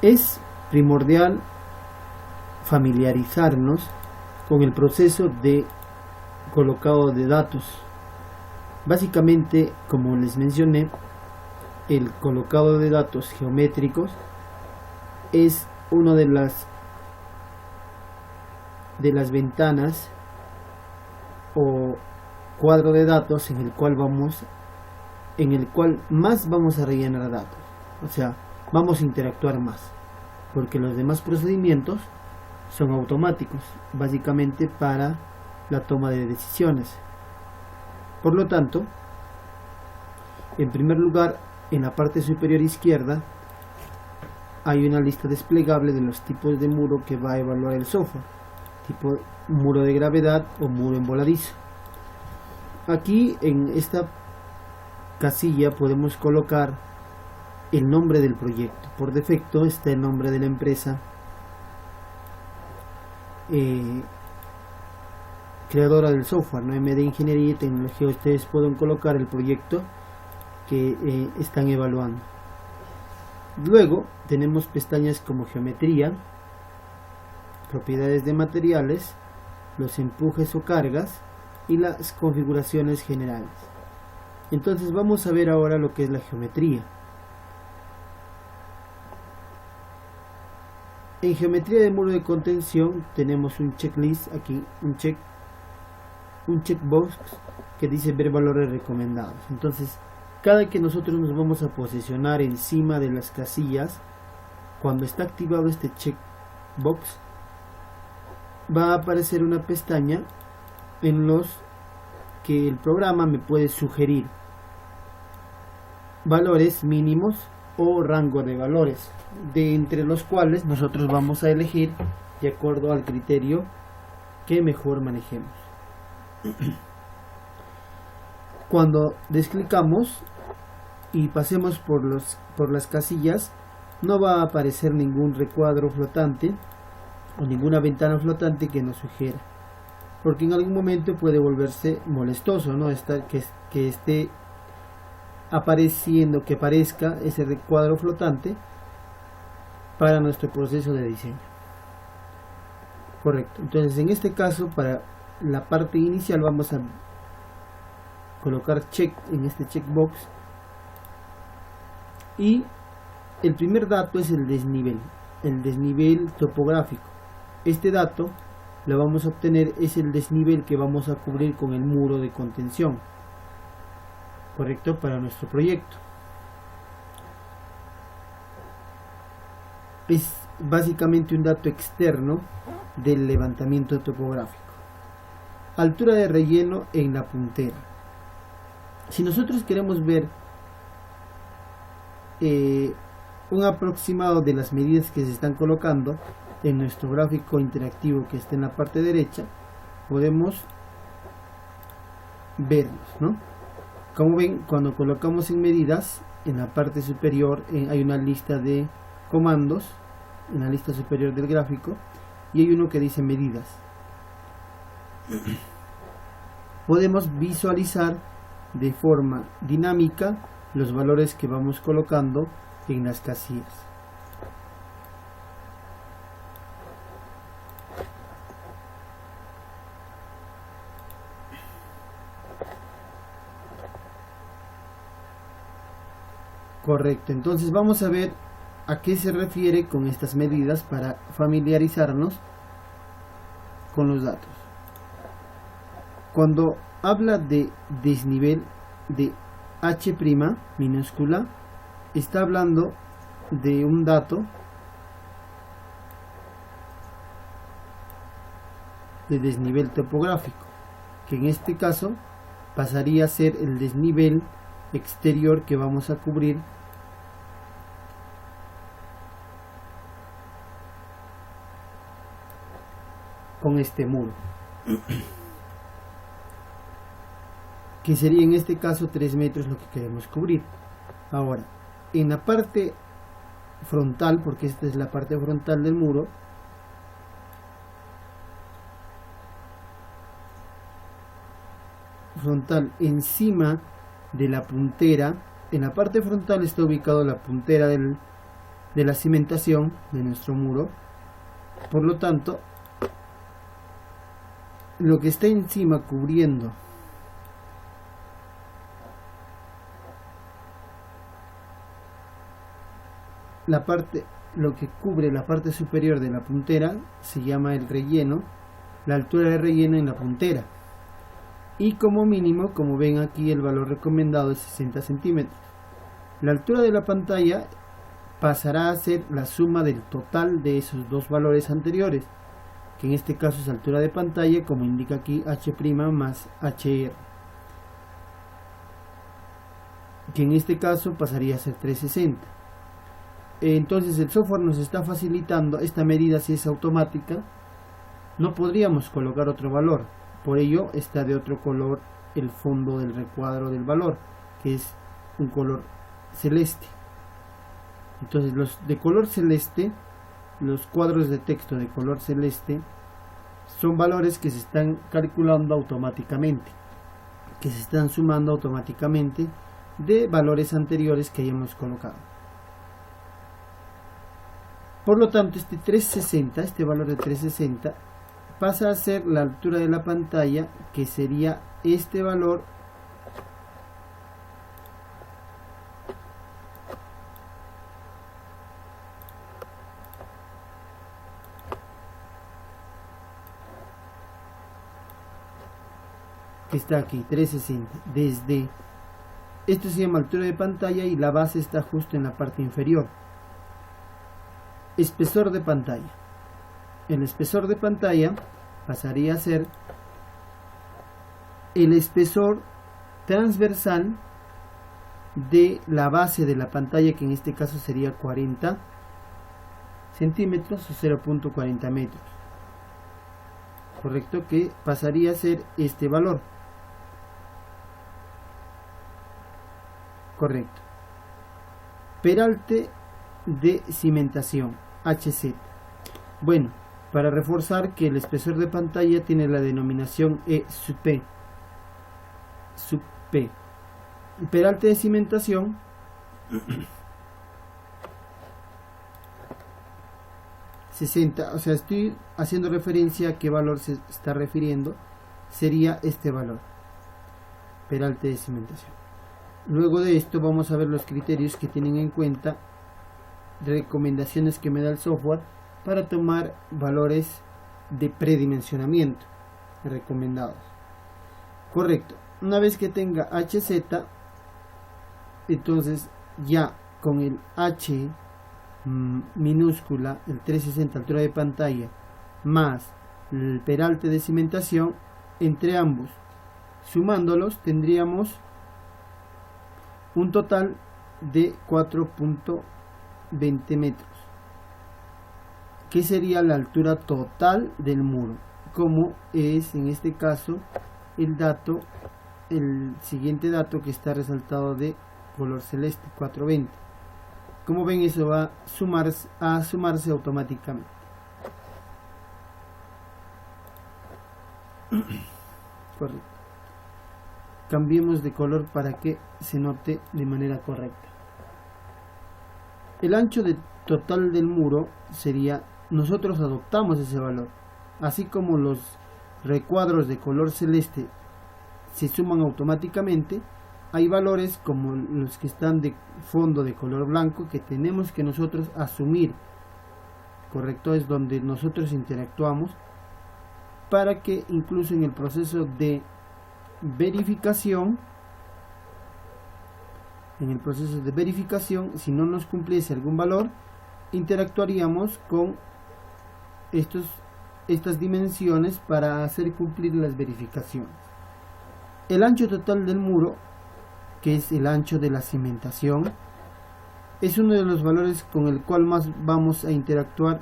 Es primordial familiarizarnos con el proceso de colocado de datos. Básicamente, como les mencioné, el colocado de datos geométricos es una de las ventanas o cuadro de datos en el cual más vamos a rellenar datos, o sea, vamos a interactuar más, porque los demás procedimientos son automáticos, básicamente para la toma de decisiones. Por lo tanto, en primer lugar, en la parte superior izquierda hay una lista desplegable de los tipos de muro que va a evaluar el software, tipo muro de gravedad o muro en voladizo. Aquí en esta casilla podemos colocar el nombre del proyecto. Por defecto está el nombre de la empresa creadora del software, ¿no? MD Ingeniería y Tecnología. Ustedes pueden colocar el proyecto que están evaluando. Luego tenemos pestañas como geometría, propiedades de materiales, los empujes o cargas y las configuraciones generales. Entonces vamos a ver ahora lo que es la geometría. En geometría de muro de contención tenemos un checklist aquí, un checkbox que dice ver valores recomendados. Entonces, cada que nosotros nos vamos a posicionar encima de las casillas, cuando está activado este checkbox, va a aparecer una pestaña en los que el programa me puede sugerir valores mínimos o rango de valores, de entre los cuales nosotros vamos a elegir de acuerdo al criterio que mejor manejemos. Cuando desclicamos y pasemos por las casillas, no va a aparecer ningún recuadro flotante o ninguna ventana flotante que nos sugiera, porque en algún momento puede volverse molestoso, ¿no? Que esté apareciendo, que aparezca ese recuadro flotante para nuestro proceso de diseño. Correcto. Entonces, en este caso, para la parte inicial vamos a colocar check en este checkbox, y el primer dato es el desnivel topográfico. Este dato lo vamos a obtener, es el desnivel que vamos a cubrir con el muro de contención, correcto, para nuestro proyecto. Es básicamente un dato externo del levantamiento topográfico. Altura de relleno en la puntera. Si nosotros queremos ver un aproximado de las medidas que se están colocando en nuestro gráfico interactivo que está en la parte derecha, podemos verlos, ¿no? Como ven, cuando colocamos en medidas, en la parte superior hay una lista de comandos, en la lista superior del gráfico, y hay uno que dice medidas. Podemos visualizar de forma dinámica los valores que vamos colocando en las casillas. Correcto, entonces vamos a ver a qué se refiere con estas medidas para familiarizarnos con los datos. Cuando habla de desnivel de H' minúscula, está hablando de un dato de desnivel topográfico, que en este caso pasaría a ser el desnivel exterior que vamos a cubrir con este muro, que sería en este caso 3 metros lo que queremos cubrir. Ahora, en la parte frontal, porque esta es la parte frontal del muro, frontal encima de la puntera, en la parte frontal está ubicado la puntera de la cimentación de nuestro muro. Por lo tanto, lo que está encima cubriendo la parte, lo que cubre la parte superior de la puntera se llama el relleno, la altura de relleno en la puntera. Y como mínimo, como ven aquí, el valor recomendado es 60 centímetros. La altura de la pantalla pasará a ser la suma del total de esos dos valores anteriores, que en este caso es altura de pantalla, como indica aquí, H' más HR, que en este caso pasaría a ser 360. Entonces el software nos está facilitando esta medida. Si es automática, no podríamos colocar otro valor, por ello está de otro color el fondo del recuadro del valor, que es un color celeste. Entonces los de color celeste, los cuadros de texto de color celeste, son valores que se están calculando automáticamente, que se están sumando automáticamente de valores anteriores que hayamos colocado. Por lo tanto, este 360, este valor de 360, pasa a ser la altura de la pantalla, que sería este valor que está aquí, 360. Desde esto se llama altura de pantalla y la base está justo en la parte inferior. Espesor de pantalla. El espesor de pantalla pasaría a ser el espesor transversal de la base de la pantalla, que en este caso sería 40 centímetros o 0.40 metros. Correcto, que pasaría a ser este valor. Correcto. Peralte de cimentación, HZ. Bueno, para reforzar que el espesor de pantalla tiene la denominación E sub P. Sub P. El peralte de cimentación ...60, o sea, estoy haciendo referencia a qué valor se está refiriendo. Sería este valor, peralte de cimentación. Luego de esto vamos a ver los criterios que tienen en cuenta, recomendaciones que me da el software para tomar valores de predimensionamiento recomendados. Correcto. Una vez que tenga HZ, entonces ya con el H minúscula, el 360 altura de pantalla, más el peralte de cimentación, entre ambos, sumándolos, tendríamos un total de 4.20 metros, que sería la altura total del muro, como es en este caso el dato, el siguiente dato que está resaltado de color celeste, 420. Como ven, eso va a sumarse automáticamente. Correcto. Cambiemos de color para que se note de manera correcta. El ancho total del muro sería, nosotros adoptamos ese valor, así como los recuadros de color celeste se suman automáticamente. Hay valores como los que están de fondo de color blanco que tenemos que nosotros asumir. Correcto, es donde nosotros interactuamos para que incluso en el proceso de verificación, si no nos cumpliese algún valor, interactuaríamos con estas dimensiones para hacer cumplir las verificaciones. El ancho total del muro, que es el ancho de la cimentación, es uno de los valores con el cual más vamos a interactuar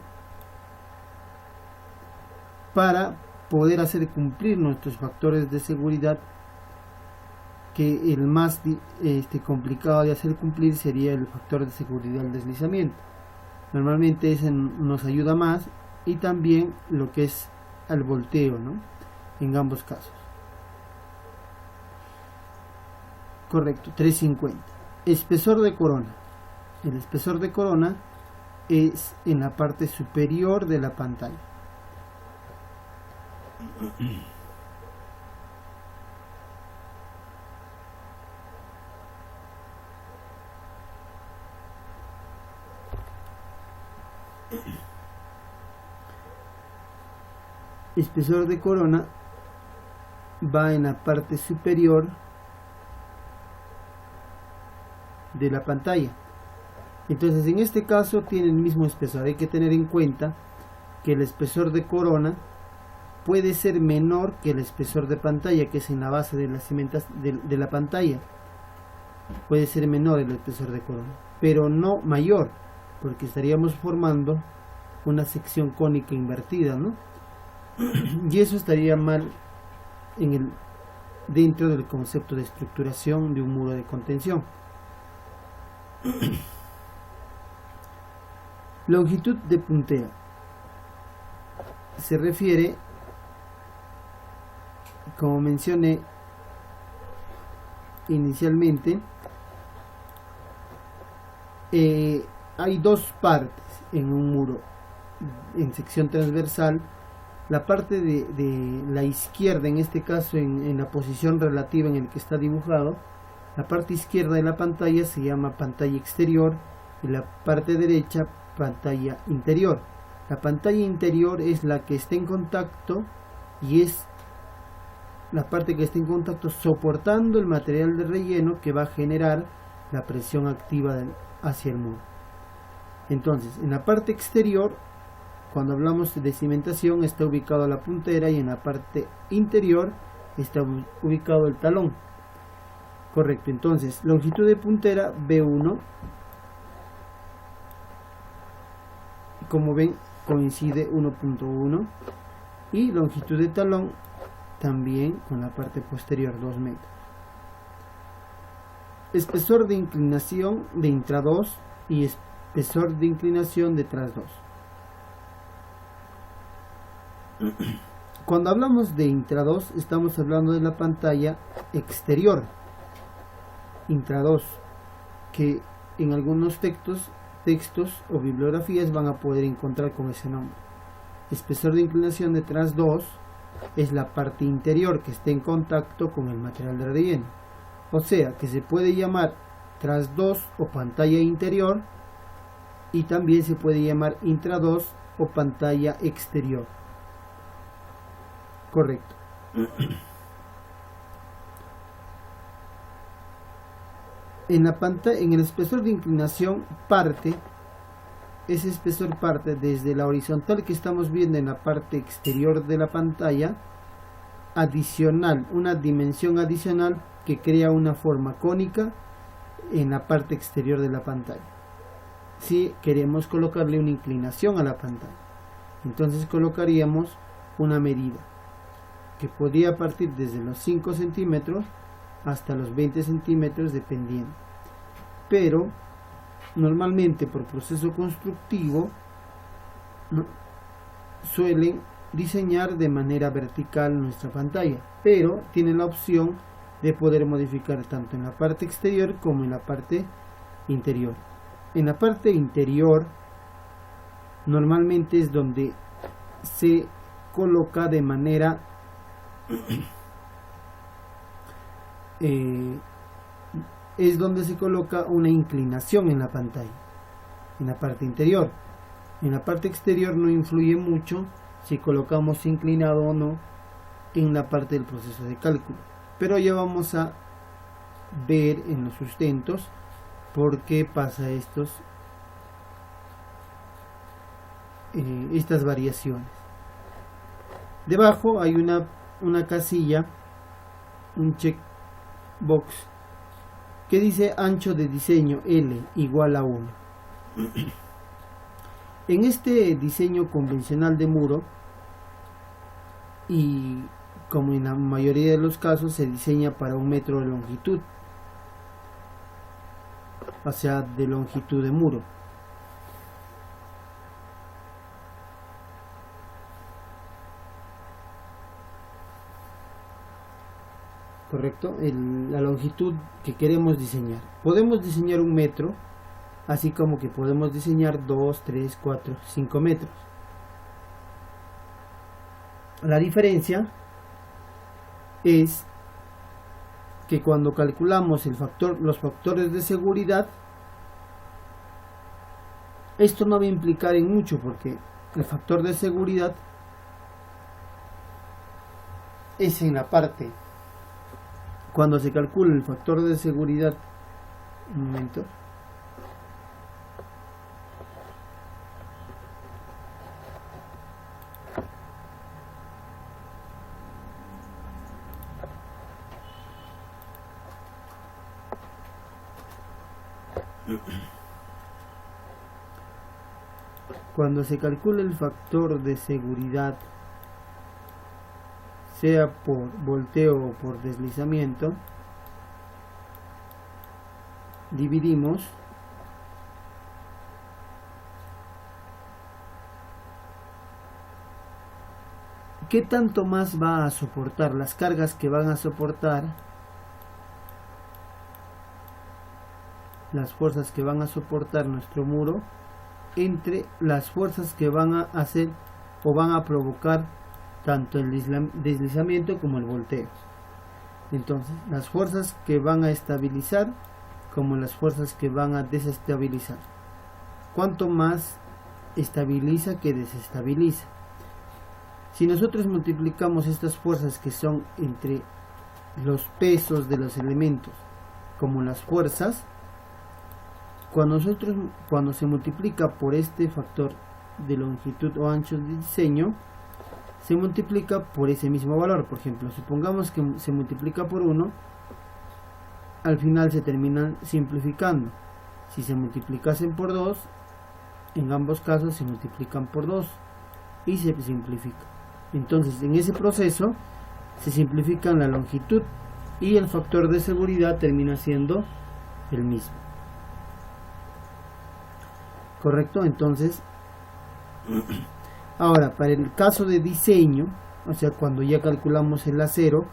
para poder hacer cumplir nuestros factores de seguridad, que el más complicado de hacer cumplir sería el factor de seguridad del deslizamiento. Normalmente ese nos ayuda más, y también lo que es el volteo, ¿no?, en ambos casos. Correcto, 350. Espesor de corona. El espesor de corona es en la parte superior de la pantalla. Espesor de corona va en la parte superior de la pantalla. Entonces en este caso tiene el mismo espesor. Hay que tener en cuenta que el espesor de corona puede ser menor que el espesor de pantalla, que es en la base de la de la pantalla. Puede ser menor el espesor de corona, pero no mayor, porque estaríamos formando una sección cónica invertida, ¿no? Y eso estaría mal dentro del concepto de estructuración de un muro de contención. Longitud de puntera se refiere, como mencioné inicialmente, hay dos partes en un muro en sección transversal. La parte de la izquierda, en este caso en la posición relativa en el que está dibujado, la parte izquierda de la pantalla se llama pantalla exterior y la parte derecha pantalla interior. La pantalla interior es la que está en contacto y es la parte que está en contacto soportando el material de relleno que va a generar la presión activa hacia el muro. Entonces, en la parte exterior, cuando hablamos de cimentación, está ubicado la puntera, y en la parte interior está ubicado el talón. Correcto. Entonces, longitud de puntera B1, como ven, coincide 1.1, y longitud de talón también con la parte posterior, 2 metros. Espesor de inclinación de intra 2 y espesor de inclinación de tras 2. Cuando hablamos de intra 2, estamos hablando de la pantalla exterior. Intra 2, que en algunos textos o bibliografías van a poder encontrar con ese nombre. Espesor de inclinación de tras 2 es la parte interior que está en contacto con el material de relleno. O sea, que se puede llamar tras 2 o pantalla interior, y también se puede llamar intra 2 o pantalla exterior. Correcto. En el espesor de inclinación ese espesor parte desde la horizontal que estamos viendo en la parte exterior de la pantalla, una dimensión adicional que crea una forma cónica en la parte exterior de la pantalla. Si queremos colocarle una inclinación a la pantalla, entonces colocaríamos una medida que podría partir desde los 5 centímetros hasta los 20 centímetros dependiendo, pero normalmente por proceso constructivo suelen diseñar de manera vertical nuestra pantalla, pero tienen la opción de poder modificar tanto en la parte exterior como en la parte interior. En la parte interior normalmente es donde se coloca de manera es donde se coloca una inclinación en la pantalla, en la parte interior. En la parte exterior no influye mucho si colocamos inclinado o no en la parte del proceso de cálculo, pero ya vamos a ver en los sustentos por qué pasa estas variaciones. Debajo hay una casilla, un checkbox que dice ancho de diseño L igual a 1. En este diseño convencional de muro, y como en la mayoría de los casos, se diseña para 1 metro de longitud, o sea, de longitud de muro. Correcto, la longitud que queremos diseñar. Podemos diseñar 1 metro así como que podemos diseñar 2, 3, 4, 5 metros. La diferencia es que cuando calculamos los factores de seguridad, esto no va a implicar en mucho, porque el factor de seguridad es en la parte, cuando se calcula el factor de seguridad, un momento, cuando se calcula el factor de seguridad, sea por volteo o por deslizamiento, dividimos qué tanto más va a soportar, las cargas que van a soportar, las fuerzas que van a soportar nuestro muro, entre las fuerzas que van a hacer o van a provocar tanto el deslizamiento como el volteo. Entonces, las fuerzas que van a estabilizar como las fuerzas que van a desestabilizar. Cuanto más estabiliza que desestabiliza. Si nosotros multiplicamos estas fuerzas que son entre los pesos de los elementos como las fuerzas, cuando se multiplica por este factor de longitud o ancho de diseño, se multiplica por ese mismo valor. Por ejemplo, supongamos que se multiplica por 1, al final se terminan simplificando. Si se multiplicasen por 2, en ambos casos se multiplican por 2 y se simplifica. Entonces, en ese proceso se simplifican la longitud y el factor de seguridad termina siendo el mismo. ¿Correcto? Entonces, ahora, para el caso de diseño, o sea, cuando ya calculamos el acero,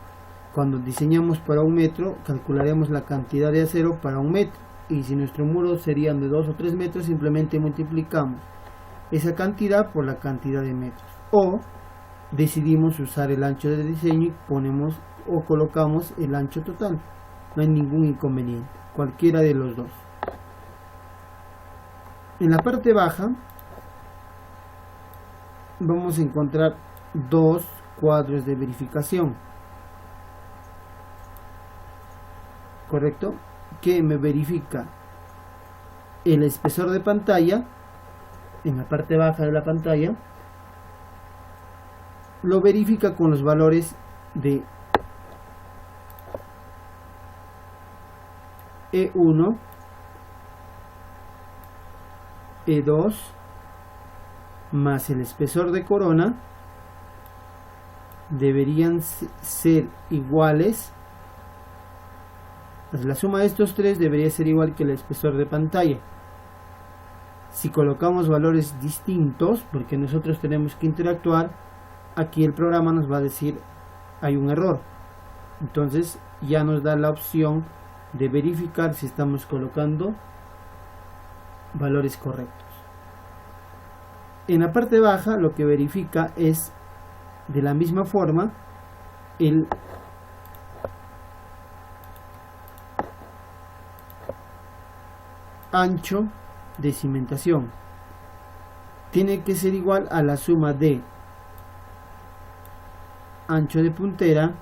cuando diseñamos para 1 metro, calcularemos la cantidad de acero para 1 metro. Y si nuestro muro serían de 2 o 3 metros, simplemente multiplicamos esa cantidad por la cantidad de metros. O decidimos usar el ancho de diseño y ponemos o colocamos el ancho total. No hay ningún inconveniente, cualquiera de los dos. En la parte baja vamos a encontrar dos cuadros de verificación, ¿correcto? Que me verifica el espesor de pantalla en la parte baja de la pantalla, lo verifica con los valores de E1, E2 más el espesor de corona deberían ser iguales. Pues la suma de estos tres debería ser igual que el espesor de pantalla. Si colocamos valores distintos, porque nosotros tenemos que interactuar, aquí el programa nos va a decir hay un error. Entonces ya nos da la opción de verificar si estamos colocando valores correctos. En la parte baja lo que verifica es de la misma forma el ancho de cimentación. Tiene que ser igual a la suma de ancho de puntera,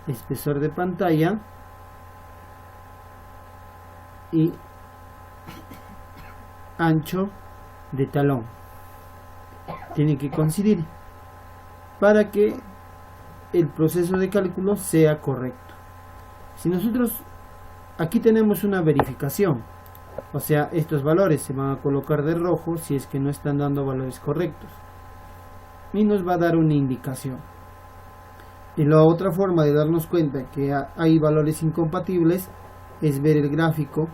espesor de pantalla y ancho de talón. Tiene que coincidir para que el proceso de cálculo sea correcto. Si nosotros aquí tenemos una verificación, o sea, estos valores se van a colocar de rojo si es que no están dando valores correctos y nos va a dar una indicación. Y la otra forma de darnos cuenta que hay valores incompatibles es ver el gráfico,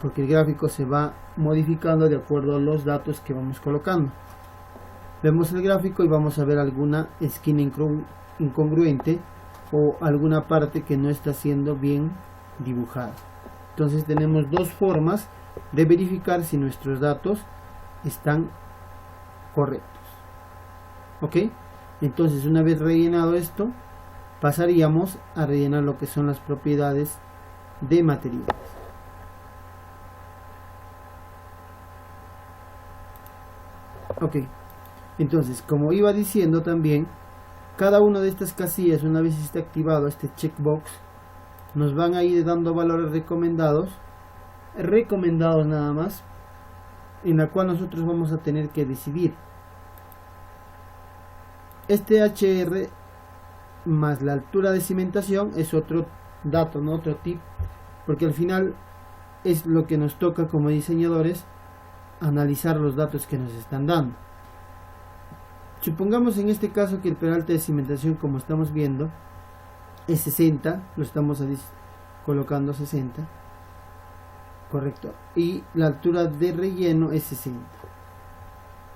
porque el gráfico se va modificando de acuerdo a los datos que vamos colocando. Vemos el gráfico y vamos a ver alguna esquina incongruente o alguna parte que no está siendo bien dibujada. Entonces tenemos dos formas de verificar si nuestros datos están correctos. Ok, entonces una vez rellenado esto, pasaríamos a rellenar lo que son las propiedades de materiales. Ok, entonces como iba diciendo también, cada una de estas casillas, una vez esté activado este checkbox, nos van a ir dando valores recomendados nada más, en la cual nosotros vamos a tener que decidir. Este HR más la altura de cimentación es otro dato, ¿no? Otro tip, porque al final es lo que nos toca como diseñadores, analizar los datos que nos están dando. Supongamos en este caso que el peralte de cimentación, como estamos viendo, es 60, lo estamos colocando 60, correcto, y la altura de relleno es 60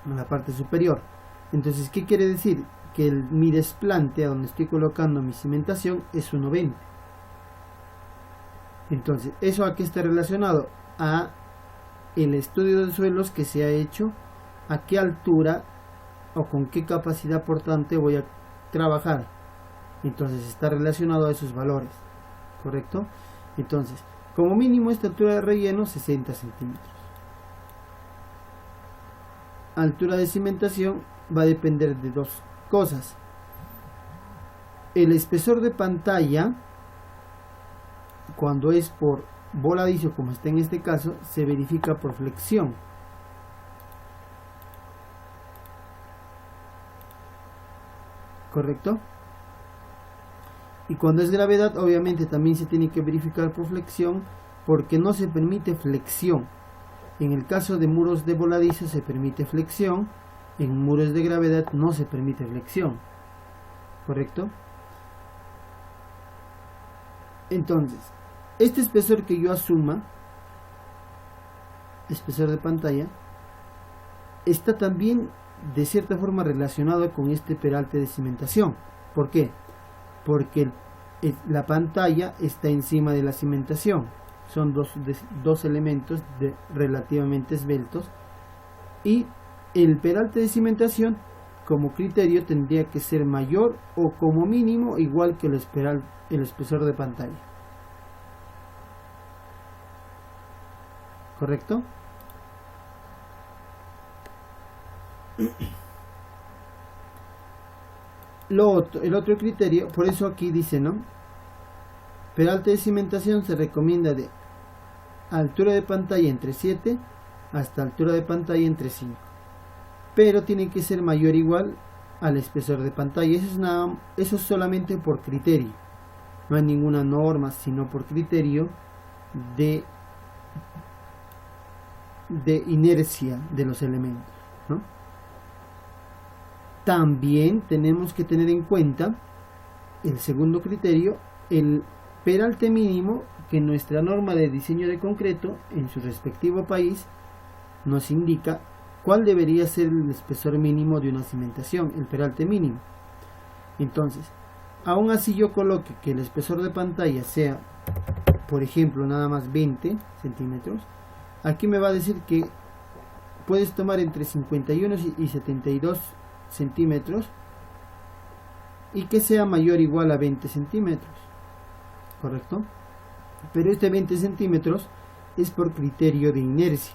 en la parte superior. Entonces, ¿qué quiere decir? Que mi desplante a donde estoy colocando mi cimentación es 1,20. Entonces, ¿eso a qué está relacionado? A el estudio de suelos que se ha hecho, a qué altura o con qué capacidad portante voy a trabajar. Entonces está relacionado a esos valores, ¿correcto? Entonces, como mínimo esta altura de relleno 60 centímetros. Altura de cimentación va a depender de dos cosas. El espesor de pantalla, cuando es por voladizo, como está en este caso, se verifica por flexión. ¿Correcto? Y cuando es gravedad, obviamente también se tiene que verificar por flexión, porque no se permite flexión. En el caso de muros de voladizo se permite flexión, en muros de gravedad no se permite flexión. ¿Correcto? Entonces, este espesor que yo asuma, espesor de pantalla, está también de cierta forma relacionado con este peralte de cimentación. ¿Por qué? Porque la pantalla está encima de la cimentación. Son dos elementos relativamente esbeltos, y el peralte de cimentación como criterio tendría que ser mayor o como mínimo igual que el espesor de pantalla. ¿Correcto? El otro criterio, por eso aquí dice, ¿no? Peralte de cimentación se recomienda de altura de pantalla entre 7 hasta altura de pantalla entre 5, pero tiene que ser mayor o igual al espesor de pantalla. Eso es solamente por criterio, no hay ninguna norma, sino por criterio de inercia de los elementos, ¿no? También tenemos que tener en cuenta el segundo criterio, el peralte mínimo que nuestra norma de diseño de concreto en su respectivo país nos indica cuál debería ser el espesor mínimo de una cimentación, el peralte mínimo. Entonces, aún así yo coloque que el espesor de pantalla sea, por ejemplo, nada más 20 centímetros, aquí me va a decir que puedes tomar entre 51 y 72 centímetros y que sea mayor o igual a 20 centímetros, ¿correcto? Pero este 20 centímetros es por criterio de inercia,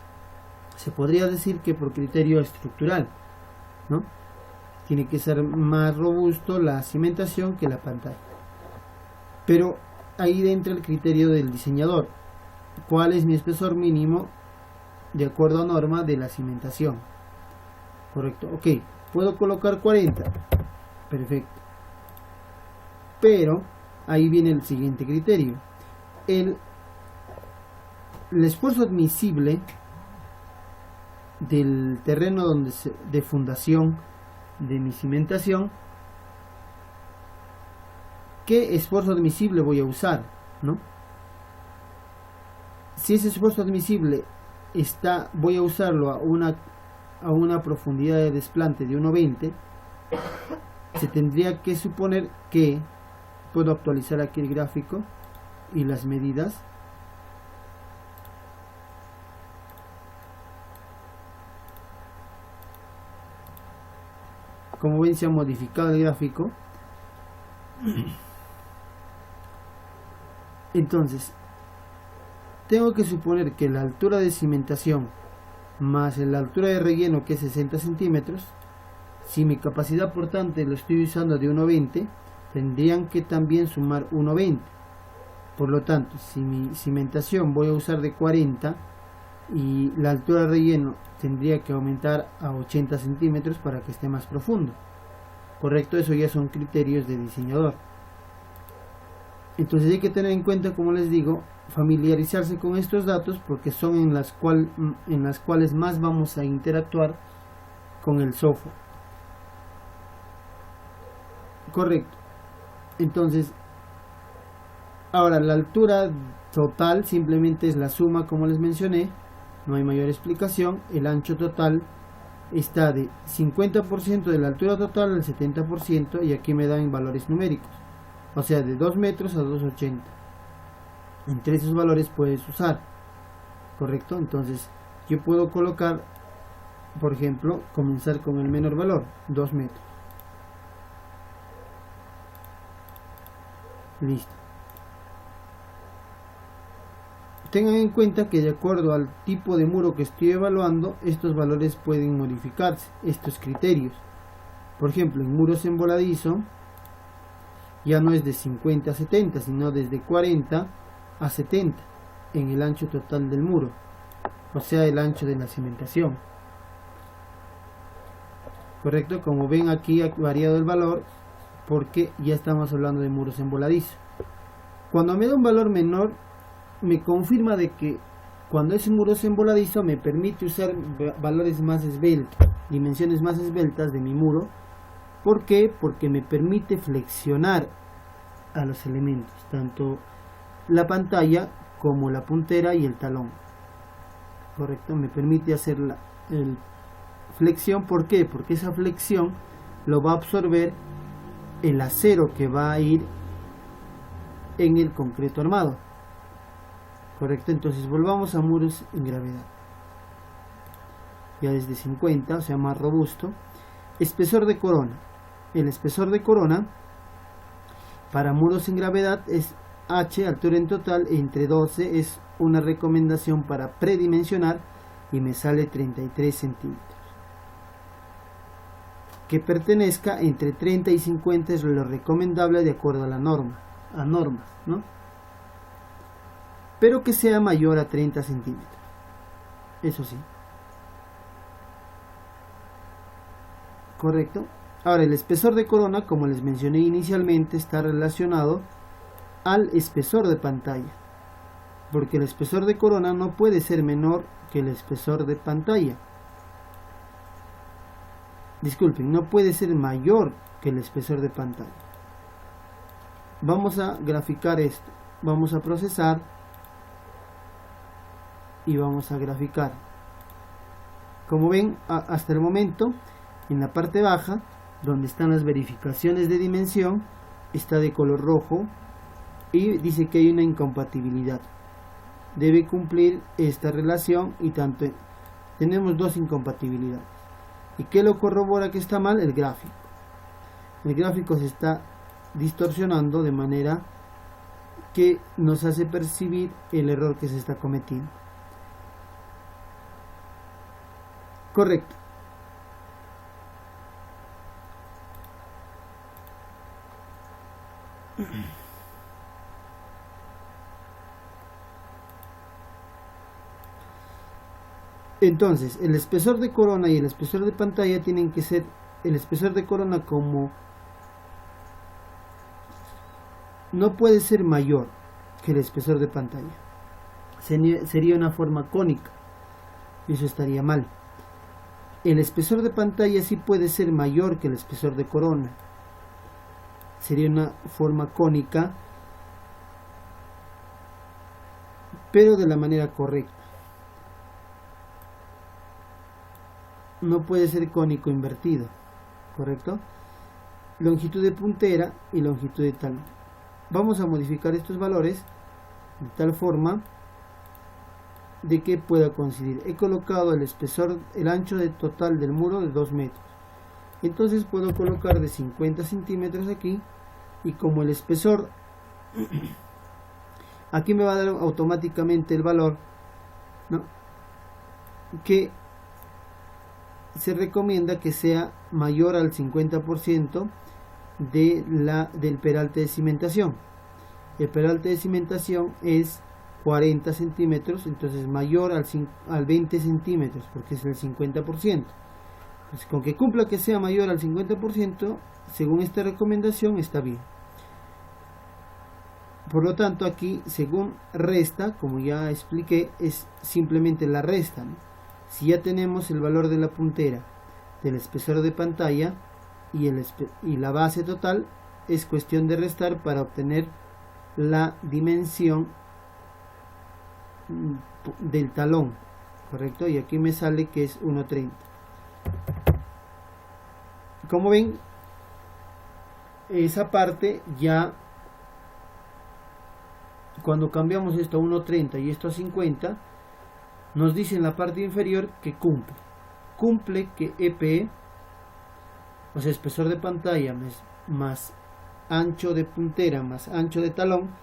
se podría decir que por criterio estructural, ¿no? Tiene que ser más robusto la cimentación que la pantalla, pero ahí entra el criterio del diseñador. ¿Cuál es mi espesor mínimo de acuerdo a norma de la cimentación? Correcto, ok, puedo colocar 40, perfecto, pero ahí viene el siguiente criterio. El esfuerzo admisible del terreno de fundación de mi cimentación, ¿qué esfuerzo admisible voy a usar, ¿no? Si ese esfuerzo admisible voy a usarlo a una profundidad de desplante de 1,20, se tendría que suponer que puedo actualizar aquí el gráfico y las medidas. como ven, se ha modificado el gráfico. Entonces tengo que suponer que la altura de cimentación más la altura de relleno, que es 60 centímetros, si mi capacidad portante lo estoy usando de 1,20, tendrían que también sumar 1,20. Por lo tanto, si mi cimentación voy a usar de 40 y la altura de relleno tendría que aumentar a 80 centímetros para que esté más profundo. Correcto, eso ya son criterios de diseñador. Entonces hay que tener en cuenta, como les digo, familiarizarse con estos datos porque son en las cuales más vamos a interactuar con el software. Correcto. Entonces, ahora la altura total simplemente es la suma, como les mencioné, no hay mayor explicación. El ancho total está de 50% de la altura total al 70%, y aquí me dan valores numéricos, o sea, de 2 metros a 2,80. Entre esos valores puedes usar, correcto. Entonces yo puedo colocar, por ejemplo, comenzar con el menor valor, 2 metros. Listo. Tengan en cuenta que de acuerdo al tipo de muro que estoy evaluando, estos valores pueden modificarse, estos criterios. Por ejemplo, en muros en voladizo ya no es de 50 a 70, sino desde 40 a 70 en el ancho total del muro, o sea, el ancho de la cimentación. Correcto, como ven aquí ha variado el valor porque ya estamos hablando de muros en voladizo. Cuando me da un valor menor, me confirma de que cuando es muros en voladizo me permite usar valores más esbeltos, dimensiones más esbeltas de mi muro. ¿Por qué? Porque me permite flexionar a los elementos, tanto la pantalla como la puntera y el talón. Correcto, me permite hacer la flexión. ¿Por qué? Porque esa flexión lo va a absorber el acero que va a ir en el concreto armado. Correcto, entonces volvamos a muros en gravedad. Ya desde 50, o sea, más robusto. Espesor de corona. El espesor de corona para muros en gravedad es H, altura en total, entre 12, es una recomendación para predimensionar y me sale 33 centímetros. Que pertenezca entre 30 y 50 es lo recomendable de acuerdo a la norma, a normas, ¿no? Pero que sea mayor a 30 centímetros, eso sí. Correcto. Ahora, el espesor de corona, como les mencioné inicialmente, está relacionado al espesor de pantalla, porque el espesor de corona no puede ser menor que el espesor de pantalla. Disculpen, no puede ser mayor que el espesor de pantalla. Vamos a graficar esto, vamos a procesar y vamos a graficar. Como ven, hasta el momento, en la parte baja, donde están las verificaciones de dimensión, está de color rojo y dice que hay una incompatibilidad. Debe cumplir esta relación y tanto tenemos dos incompatibilidades. ¿Y qué lo corrobora que está mal? El gráfico. El gráfico se está distorsionando de manera que nos hace percibir el error que se está cometiendo. Correcto. Entonces, el espesor de corona y el espesor de pantalla tienen que ser, el espesor de corona como no puede ser mayor que el espesor de pantalla. Sería una forma cónica y eso estaría mal. El espesor de pantalla sí puede ser mayor que el espesor de corona. Sería una forma cónica, pero de la manera correcta. No puede ser cónico invertido, ¿correcto? Longitud de puntera y longitud de talón. Vamos a modificar estos valores de tal forma de que pueda coincidir. He colocado el espesor, el ancho total del muro de 2 metros. Entonces puedo colocar de 50 centímetros aquí, y como el espesor aquí me va a dar automáticamente el valor, ¿no?, que se recomienda que sea mayor al 50% del peralte de cimentación. El peralte de cimentación es 40 centímetros, entonces mayor al 20 centímetros, porque es el 50%. Entonces, con que cumpla que sea mayor al 50%, según esta recomendación, está bien. Por lo tanto, aquí, según resta, como ya expliqué, es simplemente la resta, ¿no? Si ya tenemos el valor de la puntera, del espesor de pantalla y la base total, es cuestión de restar para obtener la dimensión del talón, correcto, y aquí me sale que es 1.30. Como ven, esa parte ya, cuando cambiamos esto a 1.30 y esto a 50, nos dice en la parte inferior que cumple que EP, o sea, espesor de pantalla más ancho de puntera más ancho de talón,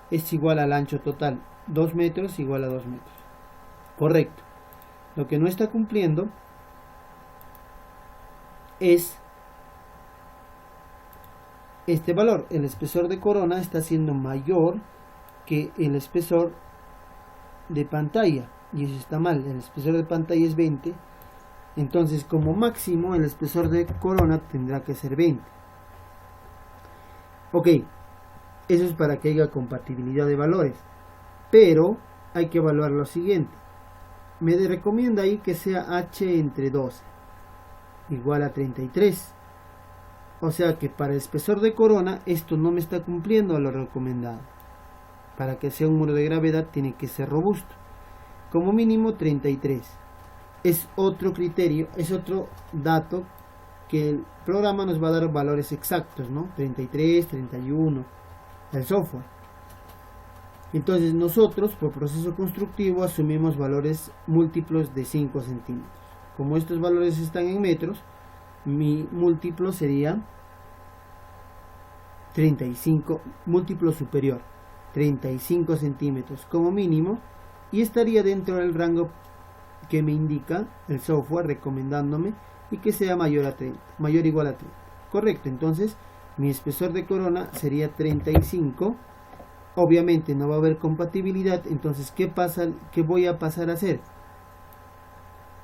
es igual al ancho total. 2 metros igual a 2 metros. Correcto. Lo que no está cumpliendo es este valor. El espesor de corona está siendo mayor que el espesor de pantalla, y eso está mal. El espesor de pantalla es 20, entonces como máximo el espesor de corona tendrá que ser 20. Ok, eso es para que haya compatibilidad de valores, pero hay que evaluar lo siguiente. Me recomienda ahí que sea H entre 12 igual a 33, o sea que para el espesor de corona esto no me está cumpliendo a lo recomendado. Para que sea un muro de gravedad tiene que ser robusto, como mínimo 33. Es otro criterio, es otro dato que el programa nos va a dar valores exactos, ¿no? 33, 31, el software. Entonces nosotros, por proceso constructivo, asumimos valores múltiplos de 5 centímetros. Como estos valores están en metros, mi múltiplo sería 35, múltiplo superior, 35 centímetros como mínimo, y estaría dentro del rango que me indica el software recomendándome, y que sea mayor a 30, mayor o igual a 30. Correcto, entonces mi espesor de corona sería 35. Obviamente no va a haber compatibilidad, entonces ¿qué voy a pasar a hacer?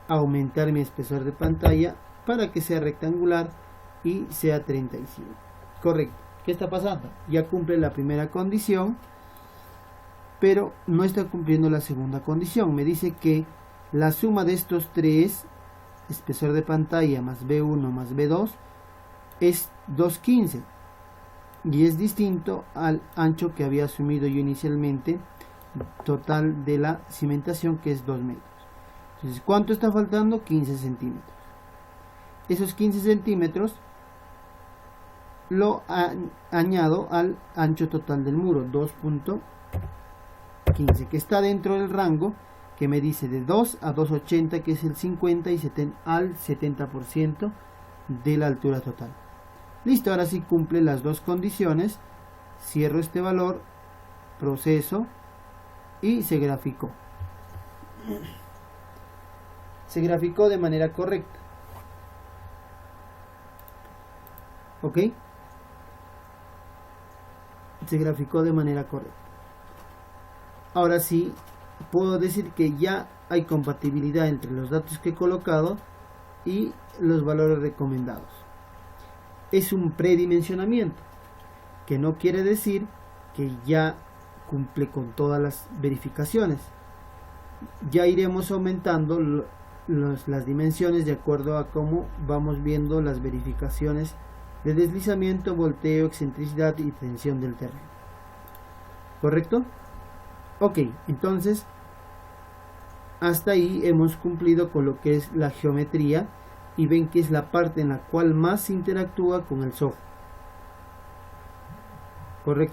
Aumentar mi espesor de pantalla para que sea rectangular y sea 35. Correcto. ¿Qué está pasando? Ya cumple la primera condición, pero no está cumpliendo la segunda condición. Me dice que la suma de estos tres, espesor de pantalla más B1 más B2, es 2.15, y es distinto al ancho que había asumido yo inicialmente total de la cimentación, que es 2 metros. Entonces, ¿cuánto está faltando? 15 centímetros. Esos 15 centímetros lo añado al ancho total del muro, 2.15, que está dentro del rango que me dice de 2 a 2.80, que es el 50 y al 70% de la altura total. Listo, ahora sí cumple las dos condiciones. Cierro este valor, proceso, y se graficó. Se graficó de manera correcta. ¿Ok? Se graficó de manera correcta. Ahora sí puedo decir que ya hay compatibilidad entre los datos que he colocado y los valores recomendados. Es un predimensionamiento, que no quiere decir que ya cumple con todas las verificaciones. Ya iremos aumentando las dimensiones de acuerdo a cómo vamos viendo las verificaciones de deslizamiento, volteo, excentricidad y tensión del terreno. ¿Correcto? Ok, entonces hasta ahí hemos cumplido con lo que es la geometría, y ven que es la parte en la cual más se interactúa con el software. ¿Correcto?